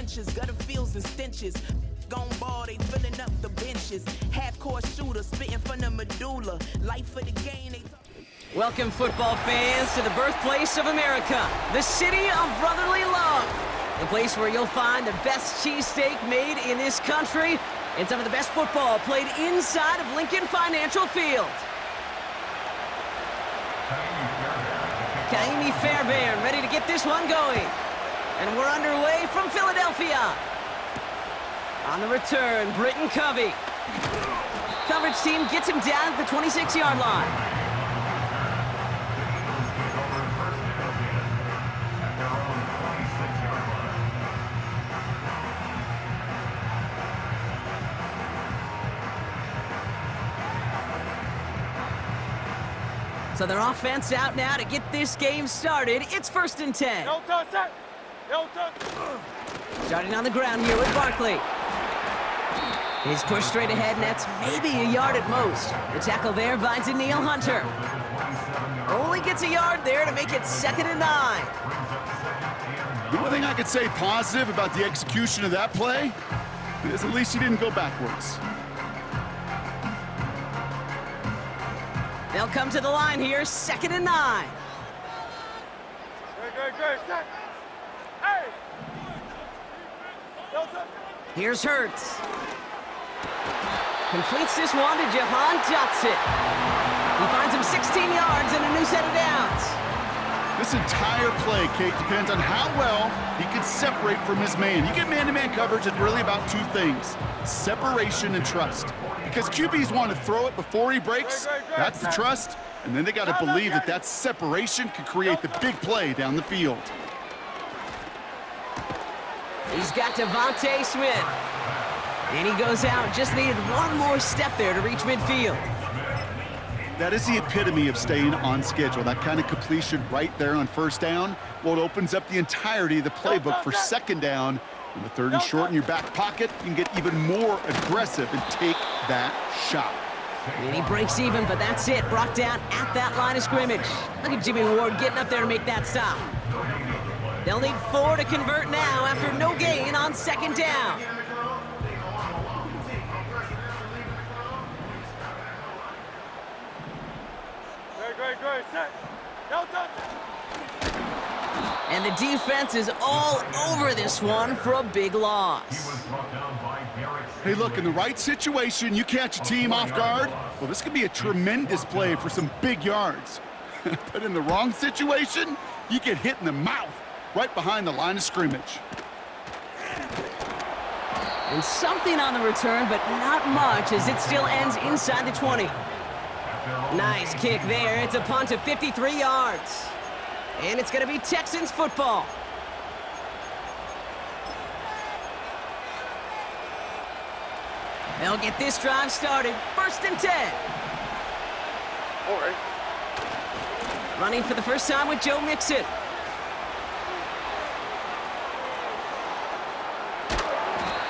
trenches, gutter fields and stenches. Gone ball, they filling up the benches. Half-court shooter, spitting from the medulla. Life for the game, they... Welcome, football fans, to the birthplace of America, the city of brotherly love. The place where you'll find the best cheesesteak made in this country and some of the best football played inside of Lincoln Financial Field. Kaimi Fairbairn ready to get this one going. And we're underway from Philadelphia. On the return, Britton Covey. Coverage team gets him down at the 26-yard line. So their offense out now to get this game started. It's 1st and 10. No touch, sir. No touch. Starting on the ground here with Barkley. He's pushed straight ahead, and that's maybe a yard at most. The tackle there by Danielle Hunter. Only gets a yard there to make it 2nd and 9. The one thing I could say positive about the execution of that play is at least he didn't go backwards. They'll come to the line here, 2nd and 9. Good, set. Hey! No touch. Here's Hurts. Completes this one to Jahan Dotson. He finds him 16 yards and a new set of downs. This entire play, Kate, depends on how well he can separate from his man. You get man-to-man coverage, it's really about two things: separation and trust. Because QBs want to throw it before he breaks, that's the trust, and then they got to believe that that separation can create the big play down the field. He's got Devontae Smith. And he goes out, just needed one more step there to reach midfield. That is the epitome of staying on schedule. That kind of completion right there on 1st down. Well, it opens up the entirety of the playbook for 2nd down. On the 3rd and short in your back pocket, you can get even more aggressive and take that shot. And he breaks even, but that's it. Brought down at that line of scrimmage. Look at Jimmy Ward getting up there to make that stop. They'll need 4 to convert now after no gain on 2nd down. Good, set. No touch. And the defense is all over this one for a big loss. Hey, look, in the right situation, you catch a team off guard, well, this could be a tremendous play for some big yards. But in the wrong situation, you get hit in the mouth right behind the line of scrimmage. And something on the return, but not much, as it still ends inside the 20. Nice kick there. It's a punt of 53 yards. And it's going to be Texans football. They'll get this drive started. 1st and 10. All right. Running for the first time with Joe Mixon.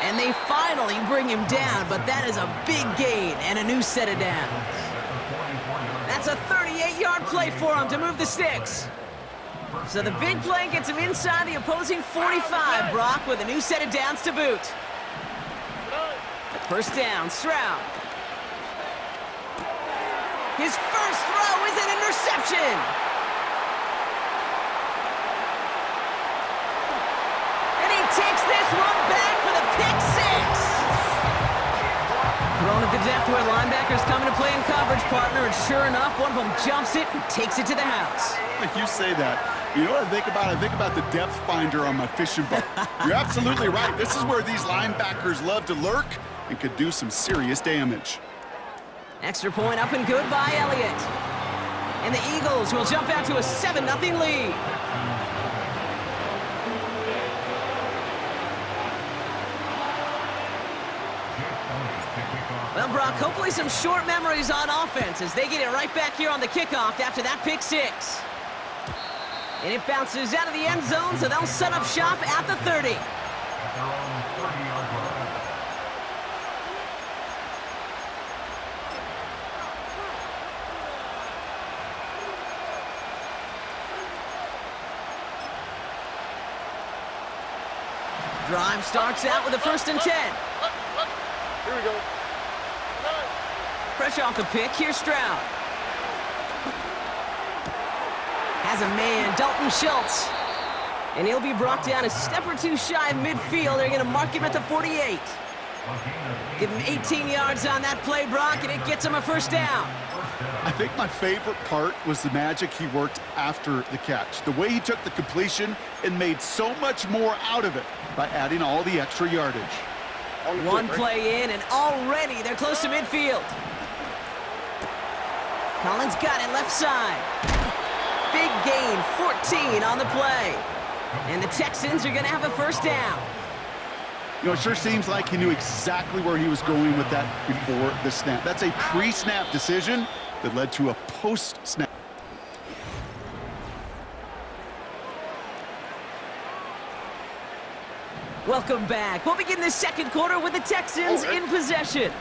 And they finally bring him down, but that is a big gain and a new set of downs. That's a 38-yard play for him to move the sticks. So the big play gets him inside the opposing 45, Brock, with a new set of downs to boot. 1st down, Stroud. His first throw is an interception. And he takes this one back for the pick 6. Thrown at the depth where linebackers coming to play in coverage, partner, and sure enough, one of them jumps it and takes it to the house. You say that. You know what I think about? I think about the depth finder on my fishing boat. You're absolutely right. This is where these linebackers love to lurk and could do some serious damage. Extra point up and good by Elliott. And the Eagles will jump out to a 7-0 lead. Well, Brock, hopefully some short memories on offense as they get it right back here on the kickoff after that pick 6. And it bounces out of the end zone, so they'll set up shop at the 30. Drive starts out with a 1st and 10. Here we go. Fresh off the pick, here's Stroud. Has a man, Dalton Schultz. And he'll be brought down a step or two shy of midfield. They're going to mark him at the 48. Give him 18 yards on that play, Brock, and it gets him a 1st down. I think my favorite part was the magic he worked after the catch. The way he took the completion and made so much more out of it by adding all the extra yardage. One play in, and already they're close to midfield. Collins got it left side. Big gain, 14 on the play. And the Texans are going to have a 1st down. You know, it sure seems like he knew exactly where he was going with that before the snap. That's a pre-snap decision that led to a post-snap. Welcome back. We'll begin the 2nd quarter with the Texans in possession.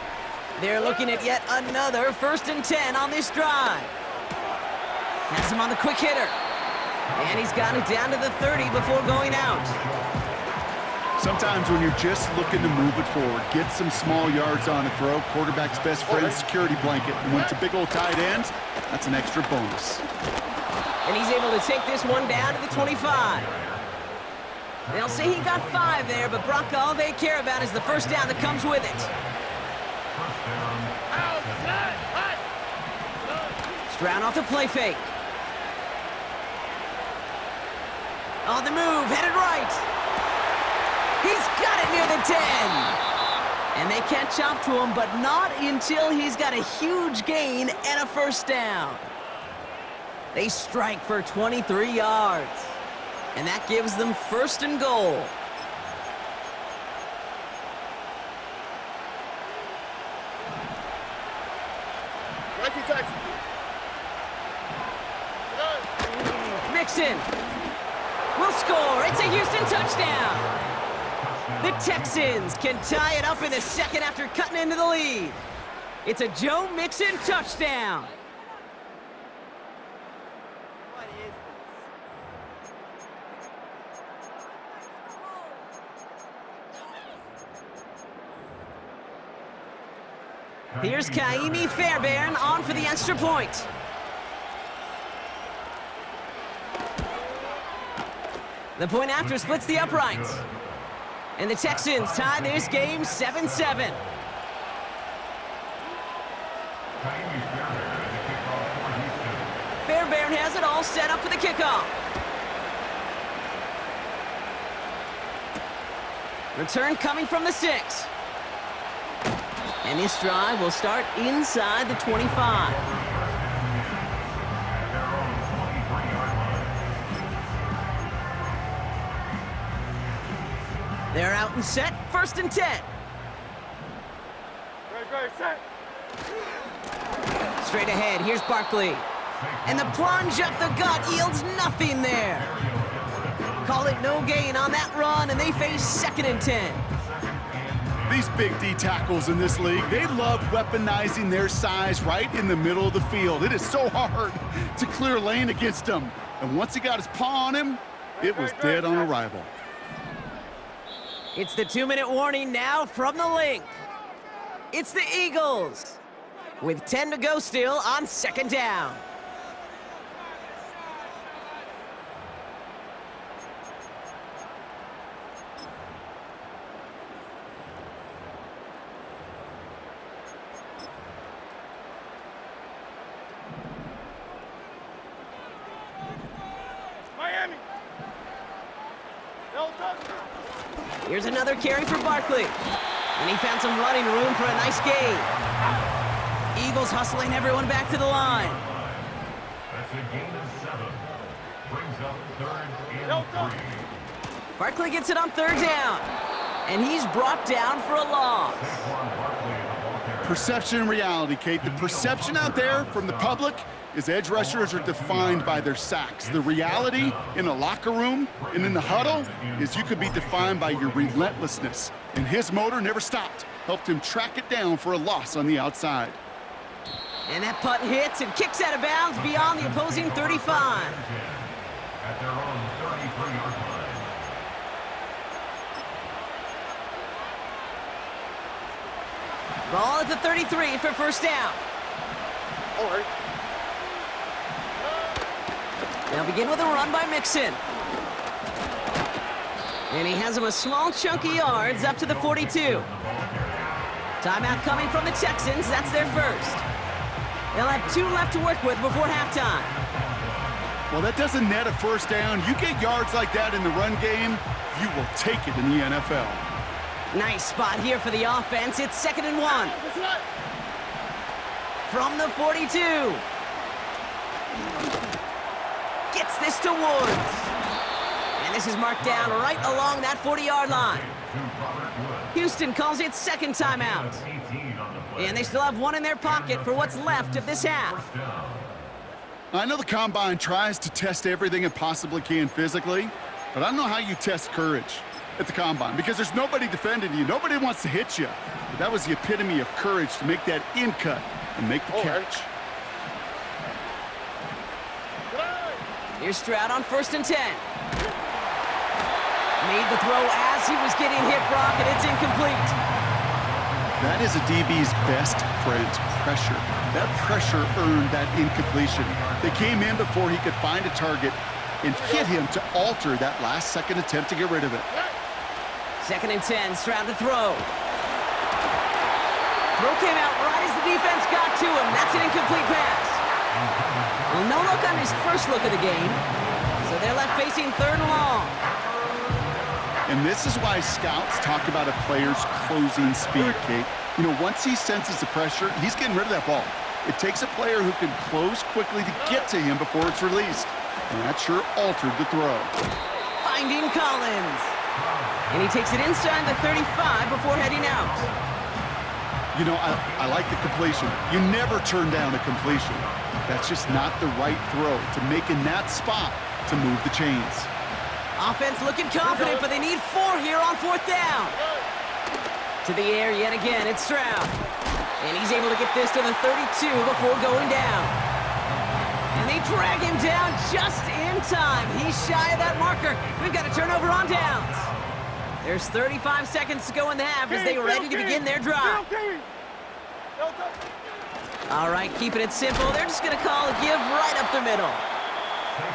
They're looking at yet another 1st and 10 on this drive. Has him on the quick hitter. And he's got it down to the 30 before going out. Sometimes when you're just looking to move it forward, get some small yards on a throw, quarterback's best friend, security blanket. And when it's a big old tight end, that's an extra bonus. And he's able to take this one down to the 25. They'll say he got 5 there, but Brock, all they care about is the 1st down that comes with it. Stroud off the play fake. On the move, headed right. He's got it near the 10. And they catch up to him, but not until he's got a huge gain and a 1st down. They strike for 23 yards. And that gives them 1st and goal. Mixon will score. It's a Houston touchdown. The Texans can tie it up in the 2nd after cutting into the lead. It's a Joe Mixon touchdown. Here's Kaimi Fairbairn on for the extra point. The point after splits the uprights. And the Texans tie this game 7-7. Fairbairn has it all set up for the kickoff. Return coming from the 6. And this drive will start inside the 25. They're out and set, 1st and 10. Great, set. Straight ahead, here's Barkley. And the plunge up the gut yields nothing there. Call it no gain on that run, and they face 2nd and 10. These big D tackles in this league, they love weaponizing their size right in the middle of the field. It is so hard to clear lane against him. And once he got his paw on him, it was dead on arrival. It's the 2-minute warning now from the link. It's the Eagles with 10 to go still on 2nd down. Miami. Here's another carry for Barkley. And he found some running room for a nice gain. Eagles hustling everyone back to the line. That's a gain of 7. Brings up 3rd and 3. Barkley gets it on 3rd down. And he's brought down for a loss. Perception and reality, Kate. The perception out there from the public is edge rushers are defined by their sacks. The reality in a locker room and in the huddle is you could be defined by your relentlessness. And his motor never stopped. Helped him track it down for a loss on the outside. And that punt hits and kicks out of bounds beyond the opposing 35. At their own 33-yard line. Ball at the 33 for first down. All right. They'll begin with a run by Mixon. And he has him a small chunk of yards up to the 42. Timeout coming from the Texans. That's their first. They'll have 2 left to work with before halftime. Well, that doesn't net a first down. You get yards like that in the run game, you will take it in the NFL. Nice spot here for the offense. It's 2nd and 1. From the 42. Gets this to Woods. And this is marked down right along that 40-yard line. Houston calls it second timeout. And they still have 1 in their pocket for what's left of this half. I know the Combine tries to test everything it possibly can physically, but I don't know how you test courage at the Combine because there's nobody defending you. Nobody wants to hit you. But that was the epitome of courage to make that in cut and make the catch. Here's Stroud on 1st and 10. Made the throw as he was getting hit, Brock, and it's incomplete. That is a DB's best friend, pressure. That pressure earned that incompletion. They came in before he could find a target and hit him to alter that last-second attempt to get rid of it. 2nd and 10, Stroud to throw. Throw came out right as the defense got to him. That's an incomplete pass. Well, no look on his first look of the game, so they're left facing 3rd and long. And this is why scouts talk about a player's closing speed, Kate. You know, once he senses the pressure, he's getting rid of that ball. It takes a player who can close quickly to get to him before it's released. And that sure altered the throw. Finding Collins. And he takes it inside the 35 before heading out. You know, I like the completion. You never turn down a completion. That's just not the right throw to make in that spot to move the chains. Offense looking confident, but they need 4 here on 4th down. To the air yet again, it's Stroud. And he's able to get this to the 32 before going down. And they drag him down just in time. He's shy of that marker. We've got a turnover on downs. There's 35 seconds to go in the half as they are ready to begin their drive. All right, keeping it simple. They're just going to call a give right up the middle.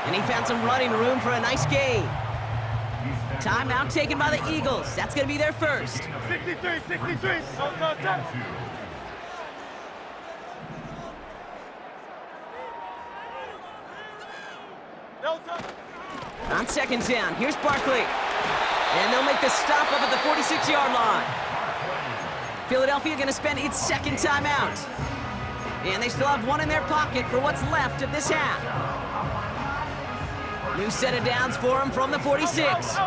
And he found some running room for a nice gain. Timeout taken by the Eagles. That's going to be their first. 63. On 2nd down, here's Barkley. And they'll make the stop up at the 46-yard line. Philadelphia going to spend its 2nd timeout. And they still have 1 in their pocket for what's left of this half. New set of downs for him from the 46.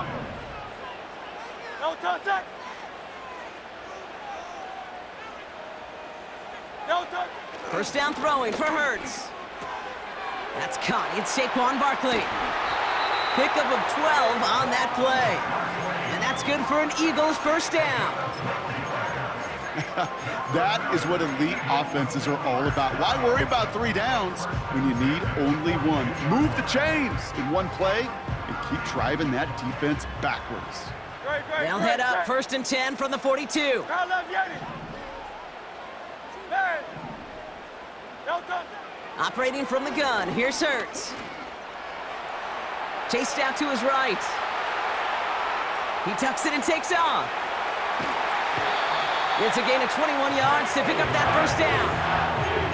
First down throwing for Hurts. That's caught. It's Saquon Barkley. Pickup of 12 on that play. And that's good for an Eagles first down. That is what elite offenses are all about. Why worry about 3 downs when you need only 1? Move the chains in one play and keep driving that defense backwards. They'll head up 1st and 10 from the 42. Operating from the gun, here's Hurts. Chased out to his right. He tucks it and takes off. It's a gain of 21 yards to pick up that first down.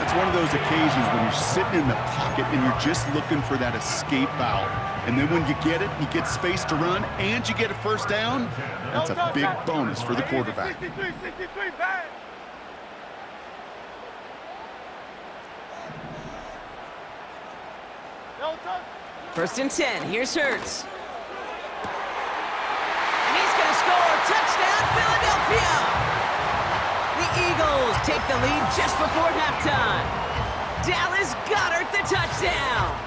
It's one of those occasions when you're sitting in the pocket and you're just looking for that escape valve. And then when you get it, you get space to run, and you get a first down, that's a big bonus for the quarterback. 63, bang! First and 10, here's Hurts. And he's going to score. Touchdown, Philadelphia! The Eagles take the lead just before halftime. Dallas Goedert the touchdown.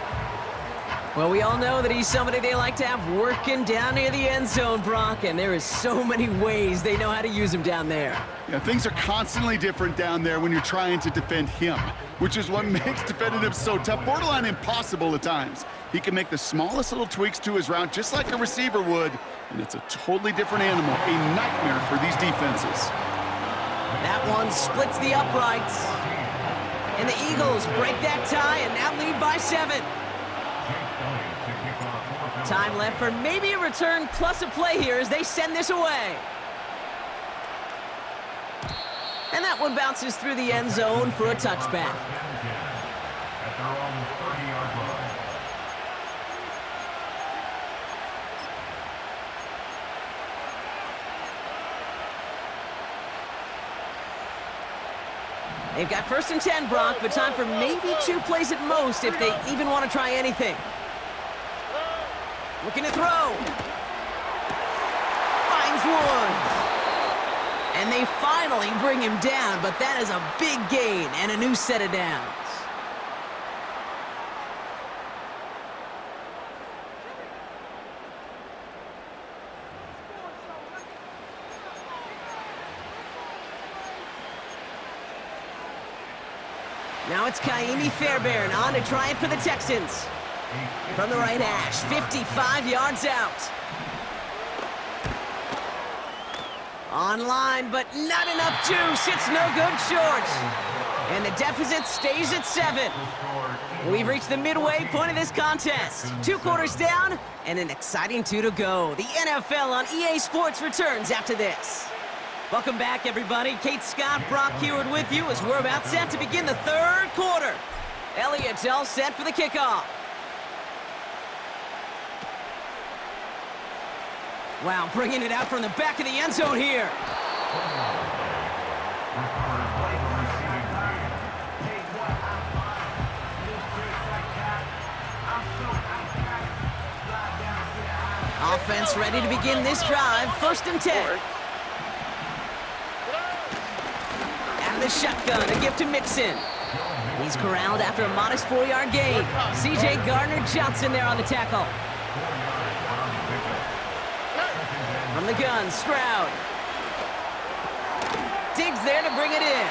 Well, we all know that he's somebody they like to have working down near the end zone, Brock, and there is so many ways they know how to use him down there. Yeah, things are constantly different down there when you're trying to defend him, which is what makes defending him so tough, borderline impossible at times. He can make the smallest little tweaks to his route just like a receiver would, and it's a totally different animal, a nightmare for these defenses. That one splits the uprights. And the Eagles break that tie and now lead by 7. Time left for maybe a return plus a play here as they send this away. And that one bounces through the end zone for a touchback. At their own 30-yard line. They've got 1st and 10, Brock, but time for maybe 2 plays at most if they even want to try anything. Looking to throw. Finds Woods. And they finally bring him down, but that is a big gain and a new set of downs. Now it's Kaimi Fairbairn on to try it for the Texans. From the right hash, 55 yards out. Online, but not enough juice. It's no good short. And the deficit stays at 7. We've reached the midway point of this contest. 2 quarters down and an exciting 2 to go. The NFL on EA Sports returns after this. Welcome back, everybody. Kate Scott, Brock Heward with you as we're about set to begin the 3rd quarter. Elliott's all set for the kickoff. Wow, bringing it out from the back of the end zone here. Offense ready to begin this drive. 1st and 10. Out of the shotgun, a gift to Mixon. He's corralled after a modest 4-yard gain. C.J. Gardner-Johnson there on the tackle. From the gun, Stroud. Digs there to bring it in.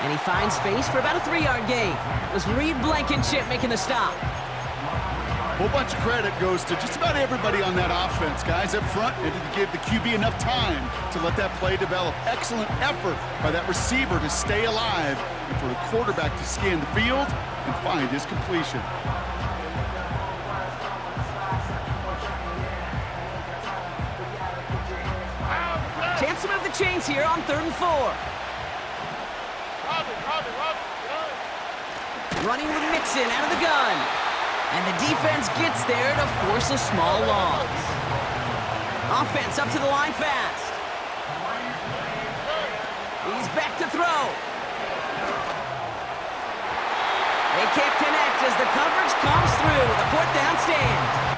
And he finds space for about a 3-yard gain. It was Reed Blankenship making the stop. A whole bunch of credit goes to just about everybody on that offense. Guys up front needed to give the QB enough time to let that play develop. Excellent effort by that receiver to stay alive and for the quarterback to scan the field and find his completion. Chance to move the chains here on 3rd and 4. Running with Mixon out of the gun. And the defense gets there to force a small loss. Offense up to the line fast. He's back to throw. They can't connect as the coverage comes through. The 4th down stand.